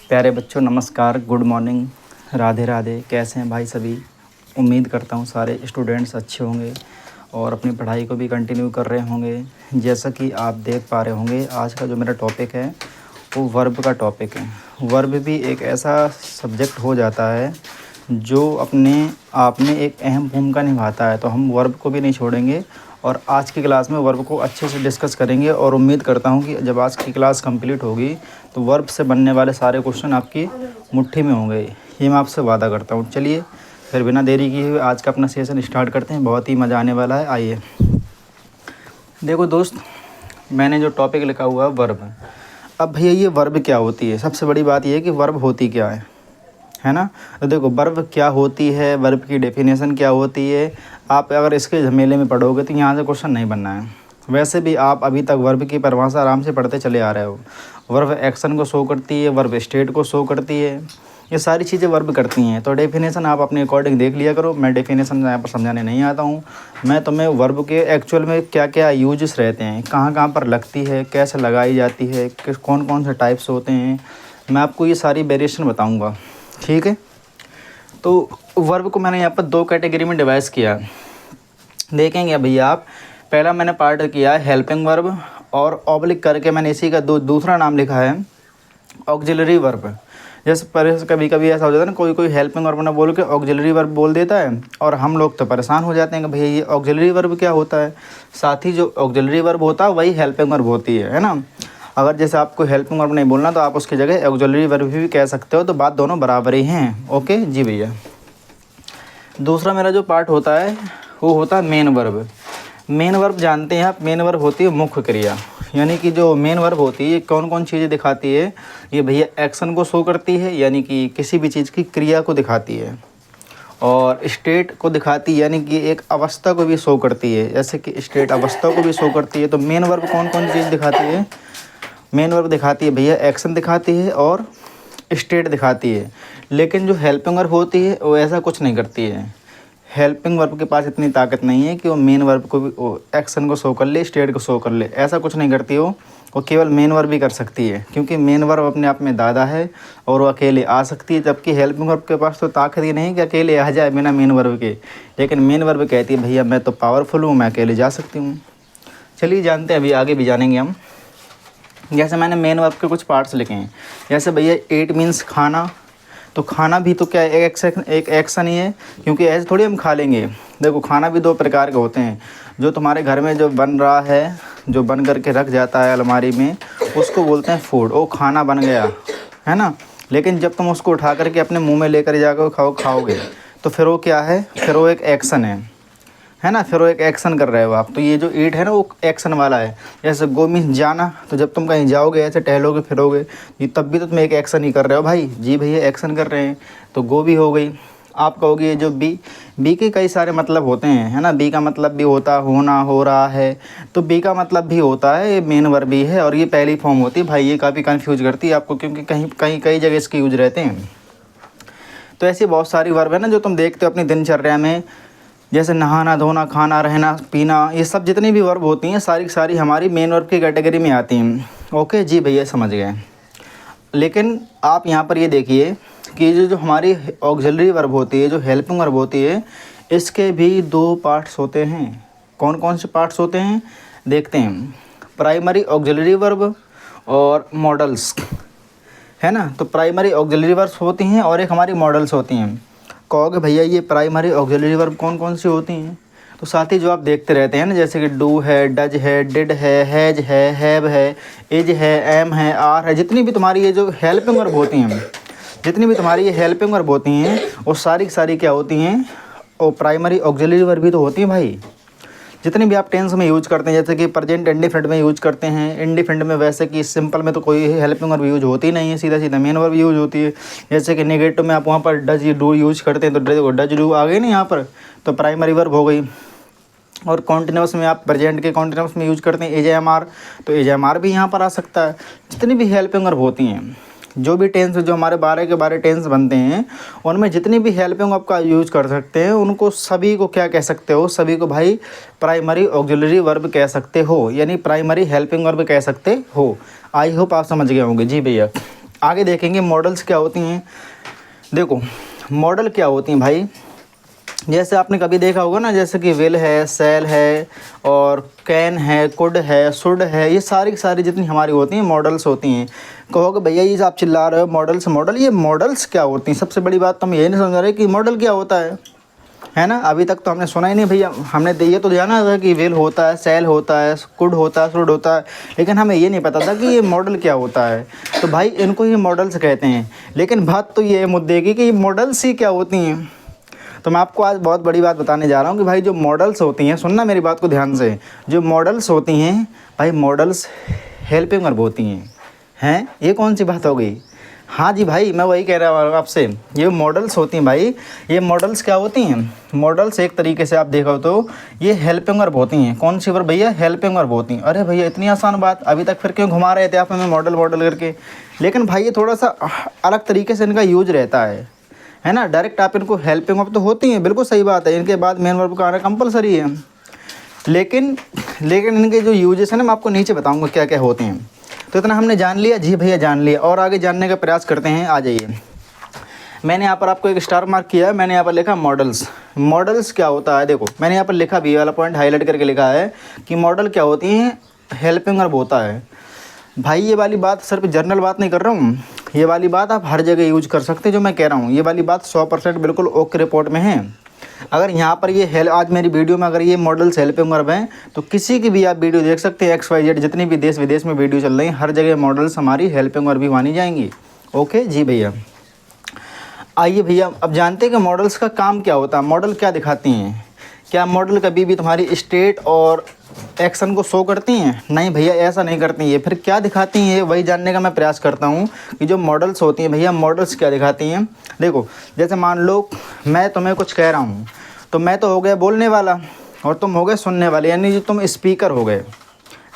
प्यारे बच्चों नमस्कार, गुड मॉर्निंग, राधे राधे। कैसे हैं भाई सभी? उम्मीद करता हूँ सारे स्टूडेंट्स अच्छे होंगे और अपनी पढ़ाई को भी कंटिन्यू कर रहे होंगे। जैसा कि आप देख पा रहे होंगे, आज का जो मेरा टॉपिक है वो वर्ब का टॉपिक है। वर्ब भी एक ऐसा सब्जेक्ट हो जाता है जो अपने आप में एक अहम भूमिका निभाता है, तो हम वर्ब को भी नहीं छोड़ेंगे और आज की क्लास में वर्ब को अच्छे से डिस्कस करेंगे। और उम्मीद करता हूँ कि जब आज की क्लास कंप्लीट होगी तो वर्ब से बनने वाले सारे क्वेश्चन आपकी मुट्ठी में होंगे, ये मैं आपसे वादा करता हूँ। चलिए फिर बिना देरी किए हुए आज का अपना सेशन स्टार्ट करते हैं, बहुत ही मज़ा आने वाला है। आइए देखो दोस्त, मैंने जो टॉपिक लिखा हुआ है वर्ब। अब भैया ये वर्ब क्या होती है? सबसे बड़ी बात ये है कि वर्ब होती क्या है ना। तो देखो, वर्ब क्या होती है, वर्ब की डेफिनेशन क्या होती है, आप अगर इसके झमेले में पढ़ोगे तो यहाँ से क्वेश्चन नहीं बनना है। वैसे भी आप अभी तक वर्ब की परिभाषा आराम से पढ़ते चले आ रहे हो। वर्ब एक्शन को शो करती है, वर्ब स्टेट को शो करती है, ये सारी चीज़ें वर्ब करती हैं। तो डेफिनेशन आप अपने अकॉर्डिंग देख लिया करो। मैं डेफिनेशन यहाँ पर समझाने नहीं आता हूँ, मैं तुम्हें वर्ब के एक्चुअल में क्या क्या यूजेस रहते हैं, कहाँ कहाँ पर लगती है, कैसे लगाई जाती है, किस कौन कौन से टाइप्स होते हैं, मैं आपको ये सारी वेरिएशन बताऊँगा। ठीक है, तो वर्ब को मैंने यहाँ पर दो कैटेगरी में डिवाइस किया। देखेंगे भैया आप, पहला मैंने पार्ट किया है हेल्पिंग वर्ब, और ऑब्लिक करके मैंने इसी का दूसरा नाम लिखा है ऑक्सिलरी वर्ब। जैसे पर कभी कभी ऐसा हो जाता है ना, कोई हेल्पिंग वर्ब ना बोल के ऑक्सिलरी वर्ब बोल देता है और हम लोग तो परेशान हो जाते हैं कि भैया ये ऑक्सिलरी वर्ब क्या होता है। साथ ही जो ऑक्सिलरी वर्ब होता है वही हेल्पिंग वर्ब होती है ना। अगर जैसे आपको हेल्पिंग वर्ब नहीं बोलना तो आप उसकी जगह ऑक्सिलरी वर्ब भी कह सकते हो, तो बात दोनों बराबर ही हैं। ओके जी भैया। दूसरा मेरा जो पार्ट होता है वो होता है मेन वर्ब। मेन वर्ब जानते हैं आप, मेन वर्ब होती है मुख्य क्रिया। यानी कि जो मेन वर्ब होती है ये कौन कौन चीज़ें दिखाती है, ये भैया एक्शन को शो करती है, यानी कि किसी भी चीज़ की क्रिया को दिखाती है, और स्टेट को दिखाती है, यानी कि एक अवस्था को भी शो करती है, जैसे कि स्टेट अवस्था को भी शो करती है। तो मेन वर्ब कौन कौन चीज़ दिखाती है? मेन वर्ब दिखाती है भैया एक्शन दिखाती है और स्टेट दिखाती है। लेकिन जो हेल्पिंग वर्ब होती है वो ऐसा कुछ नहीं करती है। हेल्पिंग वर्ब के पास इतनी ताकत नहीं है कि वो मेन वर्ब को भी एक्शन को शो कर ले, स्टेट को शो कर ले, ऐसा कुछ नहीं करती वो केवल मेन वर्ब भी कर सकती है, क्योंकि मेन वर्ब अपने आप में दादा है और वो अकेले आ सकती है। जबकि हेल्पिंग वर्ब के पास तो ताकत ही नहीं कि अकेले आ जाए बिना मेन वर्ब के। लेकिन मेन वर्ब कहती है भैया मैं तो पावरफुल हूँ, मैं अकेले जा सकती हूँ। चलिए जानते हैं, अभी आगे भी जानेंगे हम। जैसे मैंने मेन वर्ब के कुछ पार्ट्स लिखे हैं, जैसे भैया ईट मीन्स खाना। तो खाना भी तो क्या है, एक एक्शन ही है, क्योंकि ऐसे थोड़ी हम खा लेंगे। देखो, खाना भी दो प्रकार के होते हैं। जो तुम्हारे घर में जो बन रहा है, जो बन करके रख जाता है अलमारी में, उसको बोलते हैं फूड, वो खाना बन गया है ना। लेकिन जब तुम उसको उठा करके अपने मुंह में लेकर जाकर खाओगे तो फिर वो क्या है, फिर वो एक एक्शन है ना, फिर वो एक एक्शन कर रहे हो आप। तो ये जो ईट है ना वो एक्शन वाला है। जैसे गो मीन्स जाना, तो जब तुम कहीं जाओगे ऐसे टहलोगे फिरोगे, ये तब भी तो तुम एक एक्शन ही कर रहे हो भाई। जी भैया एक्शन कर रहे हैं, तो गो भी हो गई। आप कहोगे ये जो बी के कई सारे मतलब होते हैं, है ना। बी का मतलब भी होता होना, हो रहा है, तो बी का मतलब भी होता है, ये मेन वर्ब भी है और ये पहली फॉर्म होती है भाई। ये काफ़ी कन्फ्यूज करती है आपको, क्योंकि कई जगह इसके यूज रहते हैं। तो ऐसी बहुत सारी वर्ब है ना जो तुम देखते हो अपनी दिनचर्या में, जैसे नहाना, धोना, खाना, रहना, पीना, ये सब जितनी भी वर्ब होती हैं सारी की सारी हमारी मेन वर्ब की कैटेगरी में आती हैं। ओके जी भैया, समझ गए। लेकिन आप यहाँ पर ये देखिए कि जो हमारी ऑक्सिलरी वर्ब होती है, जो हेल्पिंग वर्ब होती है, इसके भी दो पार्ट्स होते हैं। कौन कौन से पार्ट्स होते हैं देखते हैं। प्राइमरी ऑक्सिलरी वर्ब और मॉडल्स, है ना। तो प्राइमरी ऑक्सिलरी वर्ब्स होती हैं और एक हमारी मॉडल्स होती हैं। कहोगे भैया ये प्राइमरी ऑक्सिलरी वर्ब कौन कौन सी होती हैं? तो साथ ही जो आप देखते रहते हैं ना, जैसे कि डू है, डज है, डिड है, हैज है, हैव है, इज है, एम है, आर है, जितनी भी तुम्हारी ये जो हेल्पिंग वर्ब होती हैं, जितनी भी तुम्हारी ये हेल्पिंग वर्ब होती हैं, वो सारी की सारी क्या होती हैं, वो प्राइमरी ऑक्सिलरी वर्ब भी तो होती हैं भाई। जितनी भी आप टेंस में यूज करते हैं, जैसे कि प्रेजेंट इंडिफिनिट में यूज करते हैं, इंडिफिनिट में वैसे कि सिंपल में तो कोई हेल्पिंग वर्ब यूज होती नहीं है, सीधा सीधा मेन वर्ब यूज होती है। जैसे कि नेगेटिव में आप वहाँ पर डज डू यूज करते हैं, तो देखो डज डू आ गई ना यहाँ पर, तो प्राइमरी वर्ब हो गई। और कॉन्टिन्यूस में आप प्रेजेंट के कॉन्टिन्यूस में यूज करते हैं एज एम आर, तो एज एम आर भी यहाँ पर आ सकता है। जितनी भी हेल्पिंग वर्ब होती हैं, जो भी टेंस, जो हमारे 12 के 12 टेंस बनते हैं, उनमें जितनी भी हेल्पिंग वर्ब का यूज कर सकते हैं, उनको सभी को क्या कह सकते हो, सभी को भाई प्राइमरी ऑक्सिलरी वर्ब कह सकते हो, यानी प्राइमरी हेल्पिंग वर्ब कह सकते हो। आई होप आप समझ गए होंगे। जी भैया, आगे देखेंगे मॉडल्स क्या होती हैं। देखो मॉडल क्या होती हैं भाई, जैसे आपने कभी देखा होगा ना, जैसे कि विल है, सेल है और कैन है, कुड है, शुड है, ये सारी की सारी जितनी हमारी होती हैं मॉडल्स होती हैं। कहोगे भैया ये आप चिल्ला रहे हो मॉडल्स मॉडल, ये मॉडल्स क्या होती हैं? सबसे बड़ी बात तो हम यही नहीं समझ रहे कि मॉडल क्या होता है ना। अभी तक तो हमने सुना ही नहीं भैया, हमने ये तो जाना था कि विल होता है, सेल होता है, कुड होता है, शुड होता है, लेकिन हमें ये नहीं पता था कि ये मॉडल क्या होता है। तो भाई इनको ये मॉडल्स कहते हैं। लेकिन बात तो ये मुद्दे की कि ये मॉडल्स ही क्या होती हैं। तो मैं आपको आज बहुत बड़ी बात बताने जा रहा हूँ कि भाई जो मॉडल्स होती हैं, सुनना मेरी बात को ध्यान से, जो मॉडल्स होती हैं भाई, मॉडल्स हेल्पिंग वर्ब होती हैं। ये कौन सी बात हो गई? हाँ जी भाई, मैं वही कह रहा हूँ आपसे, ये मॉडल्स होती हैं भाई। ये मॉडल्स क्या होती हैं? मॉडल्स एक तरीके से आप देखो तो ये हेल्पिंग वर्ब होती हैं। कौन सी वर्ब भैया? हेल्पिंग वर्ब होती हैं। अरे भैया इतनी आसान बात, अभी तक फिर क्यों घुमा रहे थे आप हमें मॉडल मॉडल करके? लेकिन भाई ये थोड़ा सा अलग तरीके से इनका यूज रहता है ना। डायरेक्ट आप इनको हेल्पिंग वर्ब तो होती हैं, बिल्कुल सही बात है, इनके बाद मेन वर्ब का आना कंपलसरी है। लेकिन इनके जो यूजेस हैं ना, मैं आपको नीचे बताऊंगा क्या क्या होते हैं। तो इतना हमने जान लिया जी भैया, जान लिया, और आगे जानने का प्रयास करते हैं। आ जाइए, मैंने यहाँ पर आपको एक स्टार मार्क किया है, मैंने यहाँ पर लिखा मॉडल्स। मॉडल्स क्या होता है? देखो मैंने यहाँ पर लिखा भी, वाला पॉइंट हाईलाइट करके लिखा है कि मॉडल क्या होती हैं, हेल्पिंग वर्ब होता है। भाई ये वाली बात सिर्फ जर्नल बात नहीं कर रहा हूँ, ये वाली बात आप हर जगह यूज कर सकते हैं। जो मैं कह रहा हूँ ये वाली बात 100% बिल्कुल ओके रिपोर्ट में है। अगर यहाँ पर ये आज मेरी वीडियो में अगर ये मॉडल्स हेल्पिंग वर्ब हैं, तो किसी की भी आप वीडियो देख सकते हैं, XYZ जितनी भी देश विदेश में वीडियो चल रही हैं, हर जगह मॉडल्स हमारी हेल्पिंग वर्ब भी मानी जाएंगी। ओके जी भैया। आइए भैया, अब जानते हैं कि मॉडल्स का काम क्या होता है, मॉडल क्या दिखाती हैं। क्या मॉडल कभी भी तुम्हारी स्टेट और एक्शन को शो करती हैं? नहीं भैया, ऐसा नहीं करती हैं। फिर क्या दिखाती हैं, वही जानने का मैं प्रयास करता हूँ कि जो मॉडल्स होती हैं भैया, मॉडल्स क्या दिखाती हैं। देखो जैसे मान लो मैं तुम्हें कुछ कह रहा हूँ, तो मैं तो हो गया बोलने वाला और तुम हो गए सुनने वाले, यानी जो तुम स्पीकर हो गए,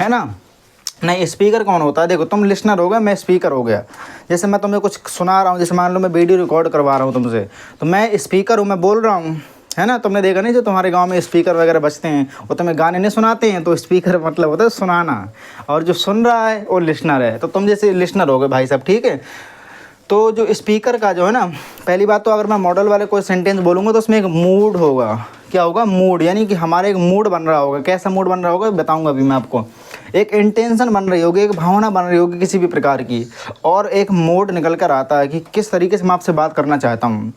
है ना। नहीं, स्पीकर कौन होता है? देखो तुम लिसनर हो गए, मैं स्पीकर हो गया। जैसे मैं तुम्हें कुछ सुना रहा हूँ, जैसे मान लो मैं वीडियो रिकॉर्ड करवा रहा हूँ तुमसे, तो मैं स्पीकर हूँ, मैं बोल रहा हूँ, है ना। तुमने देखा नहीं जो तुम्हारे गांव में स्पीकर वगैरह बजते हैं, वो तुम्हें गाने नहीं सुनाते हैं, तो स्पीकर मतलब होता है सुनाना, और जो सुन रहा है वो लिसनर है। तो तुम जैसे लिसनर हो गए भाई साहब, ठीक है। तो जो स्पीकर का जो है ना, पहली बात तो अगर मैं मॉडल वाले कोई सेंटेंस बोलूँगा तो उसमें एक मूड होगा। क्या होगा? मूड, यानी कि हमारे एक मूड बन रहा होगा। कैसा मूड बन रहा होगा बताऊंगा अभी मैं आपको। एक इंटेंशन बन रही होगी, एक भावना बन रही होगी किसी भी प्रकार की, और एक मूड निकल कर आता है कि किस तरीके से मैं आपसे बात करना चाहता हूँ।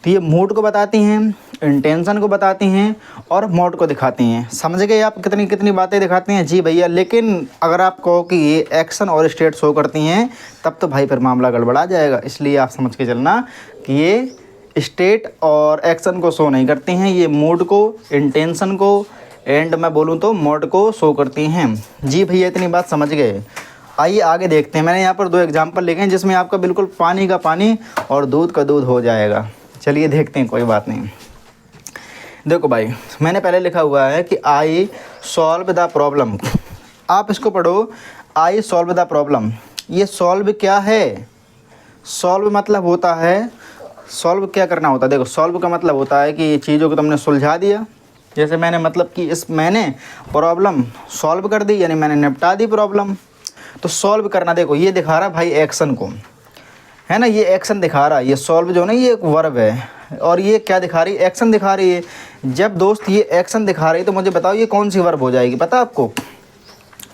तो ये मूड को बताती हैं, इंटेंशन को बताती हैं और मोड को दिखाती हैं। समझ गए आप कितनी कितनी बातें दिखाती हैं? जी भैया। लेकिन अगर आप कहो कि ये एक्शन और स्टेट शो करती हैं, तब तो भाई फिर मामला गड़बड़ा जाएगा। इसलिए आप समझ के चलना कि ये स्टेट और एक्शन को शो नहीं करती हैं, ये मूड को, इंटेंशन को, एंड मैं बोलूँ तो मोड को शो करती हैं। जी भैया, इतनी बात समझ गए। आइए आगे देखते हैं। मैंने यहाँ पर 2 एग्जाम्पल लिखे हैं जिसमें आपका बिल्कुल पानी का पानी और दूध का दूध हो जाएगा। चलिए देखते हैं, कोई बात नहीं। देखो भाई, मैंने पहले लिखा हुआ है कि आई सॉल्व द प्रॉब्लम। आप इसको पढ़ो, आई सॉल्व द प्रॉब्लम। ये सॉल्व क्या है? सॉल्व मतलब होता है, सॉल्व क्या करना होता है? देखो सॉल्व का मतलब होता है कि चीज़ों को तुमने सुलझा दिया। जैसे मैंने मतलब कि मैंने प्रॉब्लम सॉल्व कर दी, यानी मैंने निपटा दी प्रॉब्लम। तो सॉल्व करना, देखो ये दिखा रहा भाई एक्शन को, है ना, ये एक्शन दिखा रहा है। ये सॉल्व जो है ना, ये एक वर्ब है, और ये क्या दिखा रही है? एक्शन दिखा रही है। जब दोस्त ये एक्शन दिखा रही है, तो मुझे बताओ ये कौन सी वर्ब हो जाएगी? पता आपको?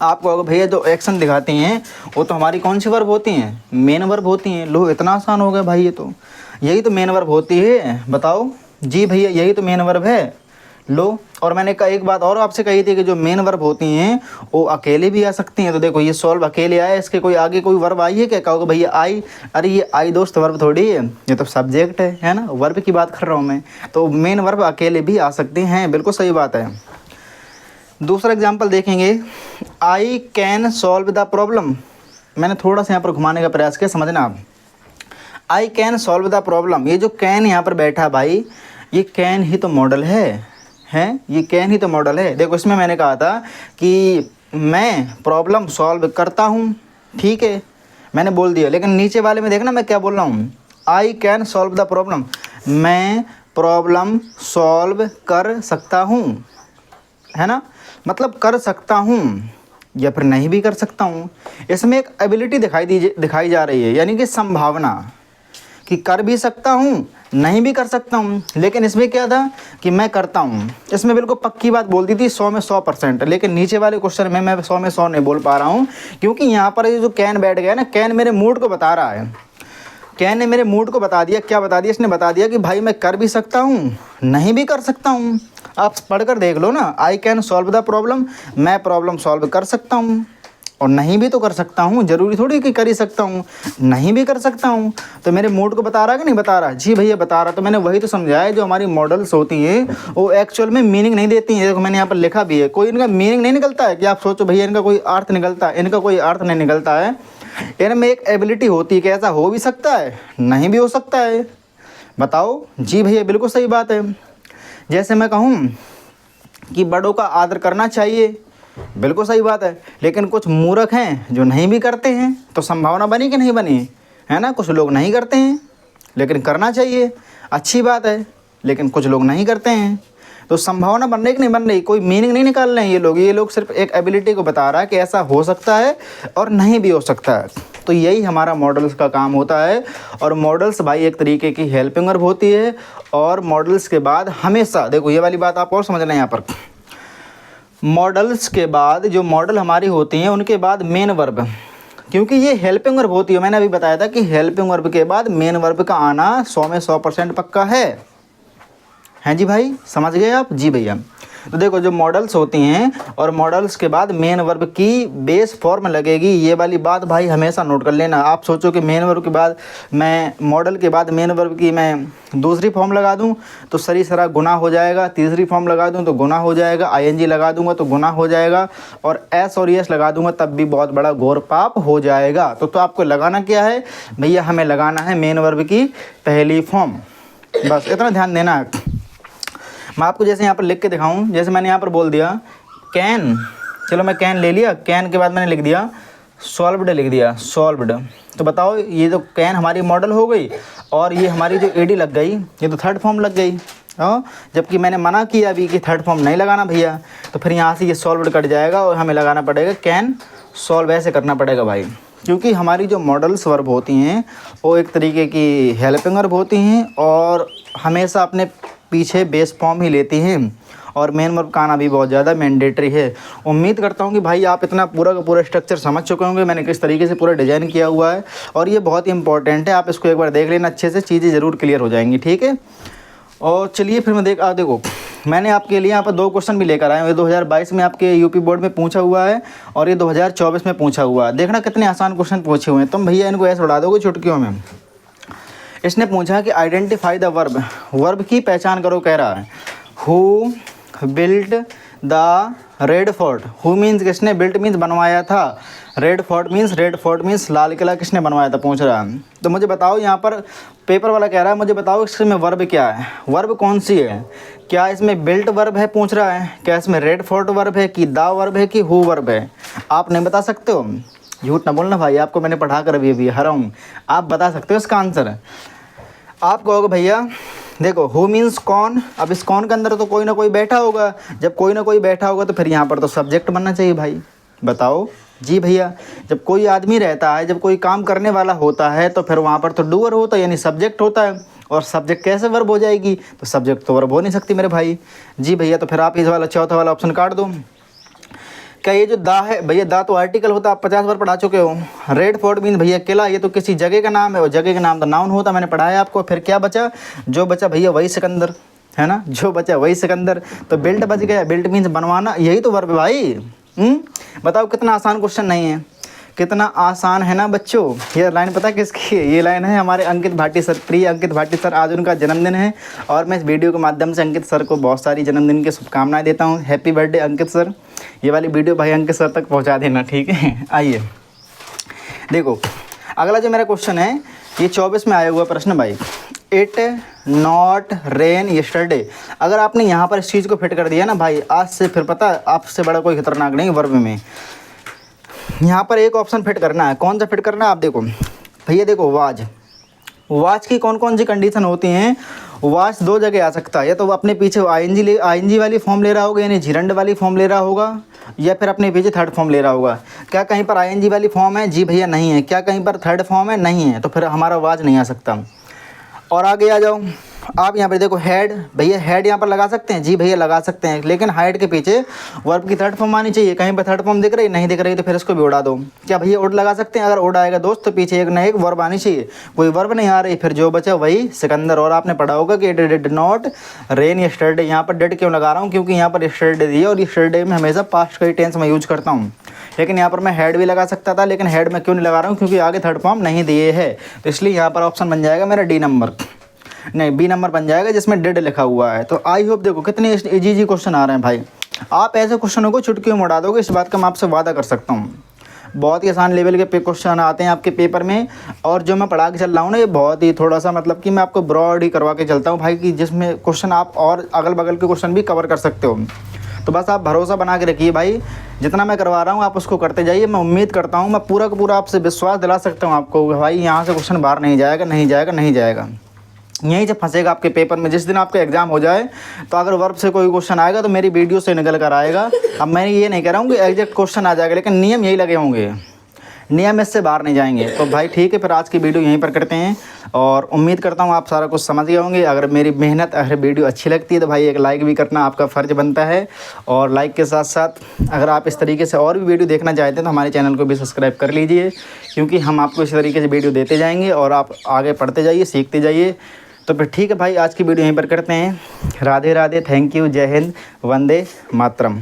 आपको भैया जो एक्शन दिखाती हैं वो तो हमारी कौन सी वर्ब होती हैं? मेन वर्ब होती हैं। लो, इतना आसान हो गया भाई, ये तो यही तो मेन वर्ब होती है। बताओ जी भैया, यही तो मेन वर्ब है। लो, और मैंने एक बात और आपसे कही थी कि जो मेन वर्ब होती हैं वो अकेले भी आ सकती हैं। तो देखो ये सॉल्व अकेले आया, इसके कोई आगे कोई वर्ब आई है क्या? कहोगे भैया आई, अरे ये आई दोस्त वर्ब थोड़ी है, ये तो सब्जेक्ट है ना, वर्ब की बात कर रहा हूँ मैं। तो मेन वर्ब अकेले भी आ सकते हैं, बिल्कुल सही बात है। दूसरा एग्जाम्पल देखेंगे, I can solve the problem. मैंने थोड़ा सा यहाँ पर घुमाने का प्रयास किया, समझना आप। I can solve the problem, ये जो कैन यहाँ पर बैठा भाई, ये कैन ही तो मॉडल है, ये कैन ही तो मॉडल है। देखो इसमें मैंने कहा था कि मैं प्रॉब्लम सॉल्व करता हूँ, ठीक है, मैंने बोल दिया। लेकिन नीचे वाले में देखना मैं क्या बोल रहा हूँ, I can solve the problem, मैं प्रॉब्लम सॉल्व कर सकता हूँ, है ना, मतलब कर सकता हूँ। या फिर नहीं भी कर सकता हूँ। इसमें एक एबिलिटी दिखाई जा रही है, यानी कि संभावना कि कर भी सकता हूँ, नहीं भी कर सकता हूँ। लेकिन इसमें क्या था कि मैं करता हूँ। इसमें बिल्कुल पक्की बात बोल दी थी 100 में 100%। लेकिन नीचे वाले क्वेश्चन में मैं 100 में 100 नहीं बोल पा रहा हूँ, क्योंकि यहाँ पर ये जो कैन बैठ गया ना, कैन मेरे मूड को बता रहा है। कैन ने मेरे मूड को बता दिया। क्या बता दिया? इसने बता दिया कि भाई मैं कर भी सकता हूँ, नहीं भी कर सकता हूँ। आप पढ़कर देख लो ना, I can solve the problem, मैं प्रॉब्लम सॉल्व कर सकता हूँ और नहीं भी तो कर सकता हूँ। ज़रूरी थोड़ी कि कर ही सकता हूँ, नहीं भी कर सकता हूँ। तो मेरे मूड को बता रहा है कि नहीं बता रहा? जी भैया बता रहा। तो मैंने वही तो समझाया है, जो हमारी मॉडल्स होती हैं वो एक्चुअल में मीनिंग नहीं देती हैं। देखो मैंने यहाँ पर लिखा भी है, कोई इनका मीनिंग नहीं निकलता है कि आप सोचो भैया इनका कोई अर्थ निकलता है। इनका कोई अर्थ नहीं निकलता है। इनमें एक एबिलिटी होती है कि ऐसा हो भी सकता है, नहीं भी हो सकता है। बताओ। जी भैया बिल्कुल सही बात है। जैसे मैं कहूँ कि बड़ों का आदर करना चाहिए, बिल्कुल सही बात है। लेकिन कुछ मूर्ख हैं जो नहीं भी करते हैं, तो संभावना बनी कि नहीं बनी? है ना, कुछ लोग नहीं करते हैं लेकिन करना चाहिए, अच्छी बात है। लेकिन कुछ लोग नहीं करते हैं, तो संभावना बन रही कि नहीं बन रही? कोई मीनिंग नहीं निकाल रहे हैं ये लोग सिर्फ एक एबिलिटी को बता रहा है कि ऐसा हो सकता है और नहीं भी हो सकता है। तो यही हमारा मॉडल्स का काम होता है। और मॉडल्स भाई एक तरीके की हेल्पिंग वर्ब होती है। और मॉडल्स के बाद हमेशा, देखो ये वाली बात आप और समझना है यहाँ पर, मॉडल्स के बाद जो मॉडल हमारी होती हैं उनके बाद मेन वर्ब, क्योंकि ये हेल्पिंग वर्ब होती है। मैंने अभी बताया था कि हेल्पिंग वर्ब के बाद मेन वर्ब का आना 100 में 100% पक्का है। हैं जी भाई, समझ गए आप? जी भैया। तो देखो जो मॉडल्स होती हैं और मॉडल्स के बाद मेन वर्ब की बेस फॉर्म लगेगी, ये वाली बात भाई हमेशा नोट कर लेना। आप सोचो कि मेन वर्ब के बाद मैं, मॉडल के बाद मेन वर्ब की मैं दूसरी फॉर्म लगा दूं तो सरी सरा गुना हो जाएगा, तीसरी फॉर्म लगा दूं तो गुना हो जाएगा, आईएनजी लगा दूंगा तो गुना हो जाएगा, और एस और एस लगा दूंगा तब भी बहुत बड़ा घोर पाप हो जाएगा। तो आपको लगाना क्या है भैया? हमें लगाना है मेन वर्ब की पहली फॉर्म, बस इतना ध्यान देना है। मैं आपको जैसे यहाँ पर लिख के दिखाऊं, जैसे मैंने यहाँ पर बोल दिया कैन, चलो मैं कैन ले लिया, कैन के बाद मैंने लिख दिया सॉल्व्ड, लिख दिया सॉल्व्ड। तो बताओ ये जो कैन हमारी मॉडल हो गई और ये हमारी जो एडी लग गई, ये तो थर्ड फॉर्म लग गई। जबकि मैंने मना किया अभी कि थर्ड फॉर्म नहीं लगाना भैया, तो फिर यहाँ से ये सॉल्व्ड कट जाएगा और हमें लगाना पड़ेगा कैन सॉल्व। ऐसे करना पड़ेगा भाई, क्योंकि हमारी जो मॉडल्स वर्ब होती हैं वो एक तरीके की हेल्पिंग वर्ब होती हैं और हमेशा अपने पीछे बेस फॉर्म ही लेती हैं। और मेन वर्ब का आना भी बहुत ज़्यादा मैंडेटरी है। उम्मीद करता हूँ कि भाई आप इतना पूरा का पूरा स्ट्रक्चर समझ चुके होंगे, मैंने किस तरीके से पूरा डिज़ाइन किया हुआ है। और ये बहुत ही इंपॉर्टेंट है, आप इसको एक बार देख लेना अच्छे से, चीज़ें ज़रूर क्लियर हो जाएंगी। ठीक है। और चलिए फिर मैं देखो मैंने आपके लिए यहाँ पर 2 क्वेश्चन भी लेकर आया हूँ। ये 2022 में आपके यूपी बोर्ड में पूछा हुआ है और ये 2024 में पूछा हुआ है। देखना कितने आसान क्वेश्चन पूछे हुए हैं। तुम भैया इनको ऐसे उड़ा दोगे चुटकियों में। इसने पूछा कि आइडेंटिफाई द वर्ब, वर्ब की पहचान करो कह रहा है। Who built the red fort, who means किसने, बिल्ट मीन्स बनवाया था, red fort means Lal Qila किसने बनवाया था पूछ रहा है। तो मुझे बताओ, यहाँ पर पेपर वाला कह रहा है मुझे बताओ इसमें वर्ब क्या है, वर्ब कौन सी है? क्या इसमें बिल्ट वर्ब है पूछ रहा है, क्या इसमें रेड फोर्ट वर्ब है, कि दा वर्ब है, कि हु वर्ब है? आप नहीं बता सकते हो, झूठ ना बोलना भाई, आपको मैंने पढ़ा कर अभी हरा हूँ। आप बता सकते हो इसका आंसर। आप कहोगे भैया देखो हु मीन्स कौन, अब इस कौन के अंदर तो कोई ना कोई बैठा होगा, जब कोई ना कोई बैठा होगा तो फिर यहाँ पर तो सब्जेक्ट बनना चाहिए भाई। बताओ। जी भैया, जब कोई आदमी रहता है, जब कोई काम करने वाला होता है तो फिर वहाँ पर तो डूअर होता है, यानी सब्जेक्ट होता है। और सब्जेक्ट कैसे वर्ब हो जाएगी? तो सब्जेक्ट तो वर्ब हो नहीं सकती मेरे भाई। जी भैया, तो फिर आप इस वाला चौथा वाला ऑप्शन काट दो। क्या ये जो दा है भैया, दा तो आर्टिकल होता है, आप 50 बार पढ़ा चुके हो। रेड फोर्ट मीन भैया किला, ये तो किसी जगह का नाम है और जगह का नाम तो नाउन होता, मैंने पढ़ाया आपको। फिर क्या बचा? जो बचा भैया वही सिकंदर, है ना, जो बचा वही सिकंदर। तो बिल्ट बच गया, बिल्ट मीन्स बनवाना, यही तो वर्ब है भाई। बताओ कितना आसान क्वेश्चन नहीं है, कितना आसान है ना बच्चों। ये लाइन पता है किसकी है? ये लाइन है हमारे अंकित भाटी सर, प्रिय अंकित भाटी सर। आज उनका जन्मदिन है और मैं इस वीडियो के माध्यम से अंकित सर को बहुत सारी जन्मदिन की शुभकामनाएं देता हूँ। हैप्पी बर्थडे अंकित सर। ये वाली वीडियो भाई अंकित सर तक पहुँचा देना, ठीक है। आइए देखो अगला जो मेरा क्वेश्चन है, ये 24 में आया हुआ प्रश्न भाई। इट नॉट रेन यस्टरडे, अगर आपने यहाँ पर इस चीज़ को फिट कर दिया ना भाई, आज से फिर पता आपसे बड़ा कोई खतरनाक नहीं वर्ब में। यहाँ पर एक ऑप्शन फिट करना है, कौन सा फिट करना है आप देखो भैया। देखो वाच की कौन कौन सी कंडीशन होती हैं? वाच 2 जगह आ सकता है, या तो वो अपने पीछे आईएनजी वाली फॉर्म ले रहा होगा, यानी झिरंड वाली फॉर्म ले रहा होगा, या फिर अपने पीछे थर्ड फॉर्म ले रहा होगा। क्या कहीं पर आईएनजी वाली फॉर्म है? जी भैया नहीं है। क्या कहीं पर थर्ड फॉर्म है? नहीं है। तो फिर हमारा आवाज़ नहीं आ सकता। और आगे आ जाओ, आप यहाँ पर देखो हेड, भैया हेड यहाँ पर लगा सकते हैं? जी भैया लगा सकते हैं, लेकिन हेड के पीछे वर्ब की थर्ड फॉर्म आनी चाहिए। कहीं पर थर्ड फॉर्म दिख रही? नहीं दिख रही, तो फिर इसको भी उड़ा दो। क्या भैया उड़ लगा सकते हैं? अगर उड़ आएगा दोस्त तो पीछे एक ना एक वर्ब आनी चाहिए। कोई वर्ब नहीं आ रही, फिर जो बचा वही सिकंदर। और आपने पढ़ा होगा कि डिड नॉट रेन यस्टरडे। यहाँ पर डिड क्यों लगा रहा हूँ? क्योंकि यहाँ पर यस्टरडे दी है और यस्टरडे में हमेशा पास्ट का ही टेंस में यूज करता हूँ। लेकिन यहाँ पर मैं हेड भी लगा सकता था, लेकिन हेड में क्यों नहीं लगा रहा हूँ? क्योंकि आगे थर्ड फॉर्म नहीं दिए है। तो इसलिए यहाँ पर ऑप्शन बन जाएगा मेरा डी नंबर, नहीं बी नंबर बन जाएगा, जिसमें डिड लिखा हुआ है। तो आई होप देखो कितने इजी क्वेश्चन आ रहे हैं भाई। आप ऐसे क्वेश्चनों को चुटकियों में उड़ा दोगे, इस बात का मैं आपसे वादा कर सकता हूँ। बहुत ही आसान लेवल के क्वेश्चन आते हैं आपके पेपर में। और जो मैं पढ़ा के चल रहा हूँ ना, ये बहुत ही थोड़ा सा मतलब कि मैं आपको ब्रॉड ही करवा के चलता हूँ भाई, कि जिसमें क्वेश्चन आप और अगल बगल के क्वेश्चन भी कवर कर सकते हो। तो बस आप भरोसा बना के रखिए भाई, जितना मैं करवा रहा हूँ आप उसको करते जाइए। मैं उम्मीद करता हूँ, मैं पूरा का पूरा आपसे विश्वास दिला सकता हूँ आपको भाई, यहाँ से क्वेश्चन बाहर नहीं जाएगा, नहीं जाएगा, नहीं जाएगा। यहीं से फंसेगा आपके पेपर में। जिस दिन आपका एग्जाम हो जाए तो अगर वर्ब से कोई क्वेश्चन आएगा तो मेरी वीडियो से निकल कर आएगा। अब मैं ये नहीं कह रहा हूँ कि एग्जैक्ट क्वेश्चन आ जाएगा, लेकिन नियम यही लगे होंगे, नियम इससे बाहर नहीं जाएंगे। तो भाई ठीक है, फिर आज की वीडियो यहीं पर करते हैं और उम्मीद करता हूँ आप सारा कुछ समझ गए होंगे। अगर मेरी मेहनत, अगर वीडियो अच्छी लगती है तो भाई एक लाइक भी करना आपका फ़र्ज़ बनता है। और लाइक के साथ साथ अगर आप इस तरीके से और भी वीडियो देखना चाहते हैं तो हमारे चैनल को भी सब्सक्राइब कर लीजिए, क्योंकि हम आपको इसी तरीके से वीडियो देते जाएंगे और आप आगे पढ़ते जाइए, सीखते जाइए। तो फिर ठीक है भाई, आज की वीडियो यहीं पर करते हैं। राधे राधे, थैंक यू, जय हिंद, वंदे मातरम।